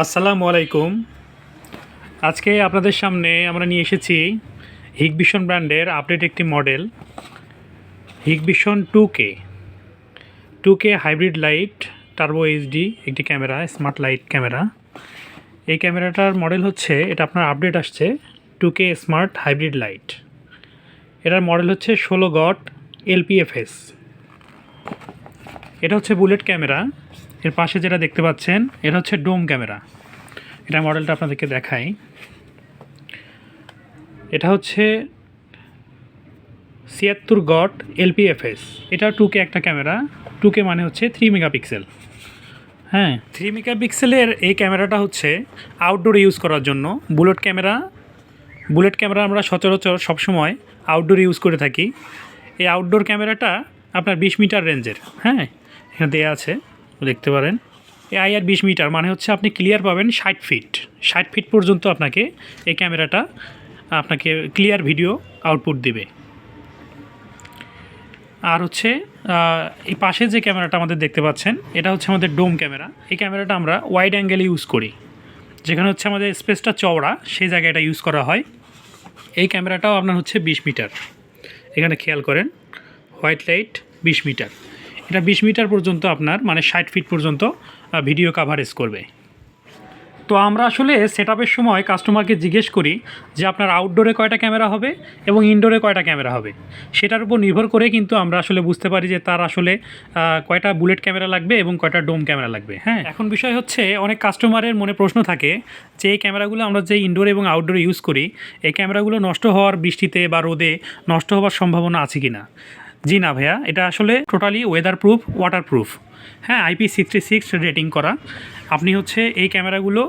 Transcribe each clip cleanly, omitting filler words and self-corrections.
আসসালামু আলাইকুম। আজকে আপনাদের সামনে আমরা নিয়ে এসেছি হিগভিশন ব্র্যান্ডের আপডেট একটি model Hikvision 2K hybrid light turbo HD একটি ক্যামেরা, স্মার্ট লাইট ক্যামেরা। এই ক্যামেরাটার মডেল হচ্ছে, এটা আপনার আপডেট আসছে 2K স্মার্ট হাইব্রিড লাইট। এটার মডেল হচ্ছে 16 গট LPFS। এটা হচ্ছে বুলেট ক্যামেরা। এর পাশে যেটা দেখতে পাচ্ছেন এটা হচ্ছে ডোম ক্যামেরা। এটা মডেলটা আপনাদেরকে দেখাই। এটা হচ্ছে 76 গট LPFS। এটা 2K একটা ক্যামেরা। 2K মানে হচ্ছে 3 মেগাপিক্সেল। হ্যাঁ, 3 মেগাপিক্সেলের এই ক্যামেরাটা হচ্ছে আউটডোর ইউজ করার জন্য। বুলেট ক্যামেরা আমরা সচরাচর সবসময় আউটডোর ইউজ করে থাকি। এই আউটডোর ক্যামেরাটা আপনার 20 মিটার রেঞ্জের। হ্যাঁ, এখানে দেওয়া আছে, দেখতে পারেন। এই IR 20 মিটার মানে হচ্ছে আপনি ক্লিয়ার পাবেন 60 ফিট পর্যন্ত আপনাকে এই ক্যামেরাটা আপনাকে ক্লিয়ার ভিডিও আউটপুট দিবে। আর হচ্ছে এই পাশে যে ক্যামেরাটা আমাদের দেখতে পাচ্ছেন এটা হচ্ছে আমাদের ডোম ক্যামেরা। এই ক্যামেরাটা আমরা ওয়াইড অ্যাঙ্গেলে ইউজ করি, যেখানে হচ্ছে আমাদের স্পেসটা চওড়া সেই জায়গায় এটা ইউজ করা হয়। এই ক্যামেরাটাও আপনার হচ্ছে 20 মিটার। এখানে খেয়াল করেন, হোয়াইট লাইট 20 মিটার। এটা 20 মিটার পর্যন্ত আপনার মানে 60 ফিট পর্যন্ত ভিডিও কাভারেজ করবে। তো আমরা আসলে সেটআপের সময় কাস্টমারকে জিজ্ঞেস করি যে আপনার আউটডোরে কয়টা ক্যামেরা হবে এবং ইনডোরে কয়টা ক্যামেরা হবে। সেটার উপর নির্ভর করে কিন্তু আমরা আসলে বুঝতে পারি যে তার আসলে কয়টা বুলেট ক্যামেরা লাগবে এবং কয়টা ডোম ক্যামেরা লাগবে। হ্যাঁ, এখন বিষয় হচ্ছে অনেক কাস্টমারের মনে প্রশ্ন থাকে যে এই ক্যামেরাগুলো আমরা যে ইনডোর এবং আউটডোরে ইউজ করি, এই ক্যামেরাগুলো নষ্ট হওয়ার, বৃষ্টিতে বা রোদে নষ্ট হওয়ার সম্ভাবনা আছে কি না। জি না ভাইয়া, এটা আসলে totally weather proof, water proof. হ্যাঁ, IP66 রেটিং করা। আপনি হচ্ছে এই ক্যামেরাগুলো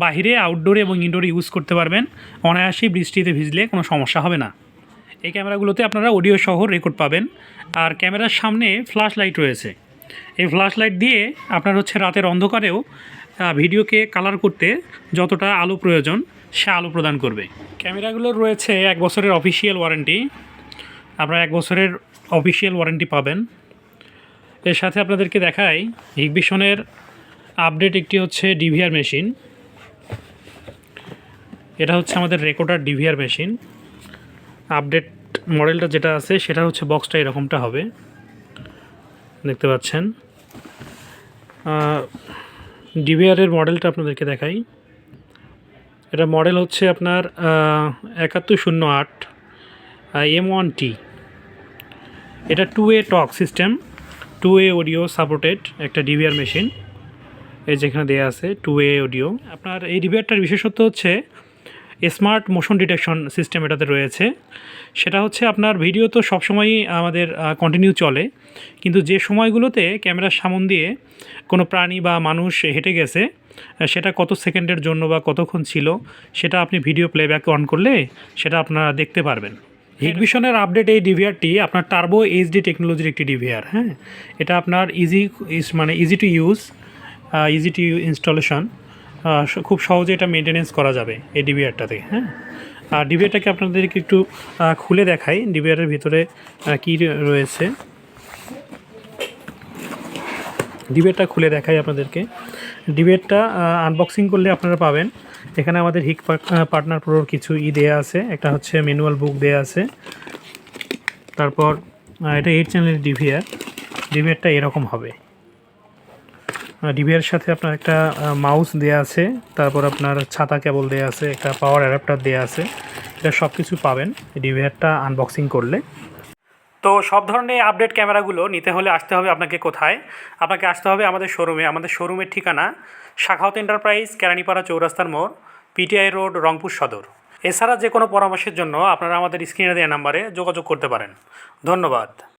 বাহিরে, আউটডোরে এবং ইনডোরে ইউজ করতে পারবেন। অনায়াসেই বৃষ্টিতে ভিজলে কোনো সমস্যা হবে না। এই ক্যামেরাগুলোতে আপনারা অডিও সহ রেকর্ড পাবেন। আর ক্যামেরার সামনে ফ্ল্যাশ লাইট রয়েছে। এই ফ্ল্যাশ লাইট দিয়ে আপনার হচ্ছে রাতের অন্ধকারেও ভিডিওকে কালার করতে যতটা আলো প্রয়োজন সে আলো প্রদান করবে। ক্যামেরাগুলোর রয়েছে 1 বছরের অফিসিয়াল ওয়ারেন্টি। আপনারা 1 বছরের অফিসিয়াল ওয়ারেন্টি পাবেন। এর সাথে আপনাদেরকে দেখাই হিগভিশনের আপডেট একটি হচ্ছে DVR মেশিন। এটা হচ্ছে আমাদের রেকর্ডার DVR মেশিন। আপডেট মডেলটা যেটা আছে সেটা হচ্ছে বক্সটা এরকমটা হবে, দেখতে পাচ্ছেন। DVR-এর মডেলটা আপনাদেরকে দেখাই। এটা মডেল হচ্ছে আপনার 7108 M1T। এটা 2A টক সিস্টেম, 2A অডিও সাপোর্টেড একটা DVR মেশিন। এই যেখানে দেওয়া আছে 2A অডিও। আপনার এই DVR-টার বিশেষত্ব হচ্ছে স্মার্ট মোশন ডিটেকশন সিস্টেম এটাতে রয়েছে। সেটা হচ্ছে আপনার ভিডিও তো সবসময়ই আমাদের কন্টিনিউ চলে, কিন্তু যে সময়গুলোতে ক্যামেরার সামন দিয়ে কোনো প্রাণী বা মানুষ হেঁটে গেছে, সেটা কত সেকেন্ডের জন্য বা কতক্ষণ ছিল সেটা আপনি ভিডিও প্লেব্যাক অন করলে সেটা আপনারা দেখতে পারবেন। হিগভিশনের আপডেট এই DVR-টি আপনার টার্বো এইচডি টেকনোলজির একটি DVR। হ্যাঁ, এটা আপনার easy to use, easy to installation. খুব সহজে এটা মেনটেনেন্স করা যাবে এই DVR-টাতে। হ্যাঁ, আর DVR-টাকে আপনাদেরকে একটু খুলে দেখাই DVR-এর ভিতরে কী রয়েছে। DVR-টা খুলে দেখাই আপনাদেরকে। DVR-টা আনবক্সিং করলে আপনারা পাবেন এখানে আমাদের হিগ পার্টনার প্রোর কিছু দেয়া আছে। একটা হচ্ছে ম্যানুয়াল বুক দেয়া আছে। তারপর এটা 8 চ্যানেলের DVR-টা এরকম হবে। DVR-এর সাথে আপনার একটা মাউস দেয়া আছে, তারপর আপনার ছাতা কেবল দেয়া আছে, একটা পাওয়ার অ্যাডাপ্টার দেয়া আছে। এটা সব কিছু পাবেন DVR-টা আনবক্সিং করলে। তো সব ধরনের আপডেট ক্যামেরাগুলো নিতে হলে আসতে হবে আপনাকে কোথায়? আপনাকে আসতে হবে আমাদের শোরুমে। আমাদের শোরুমের ঠিকানা শাখাওয়াত এন্টারপ্রাইজ, কেরানীপাড়া চৌরাস্তার মোড়, PTI রোড, রংপুর সদর। এছাড়া যে কোনো পরামর্শের জন্য আপনারা আমাদের স্ক্রিনে দেওয়া নাম্বারে যোগাযোগ করতে পারেন। ধন্যবাদ।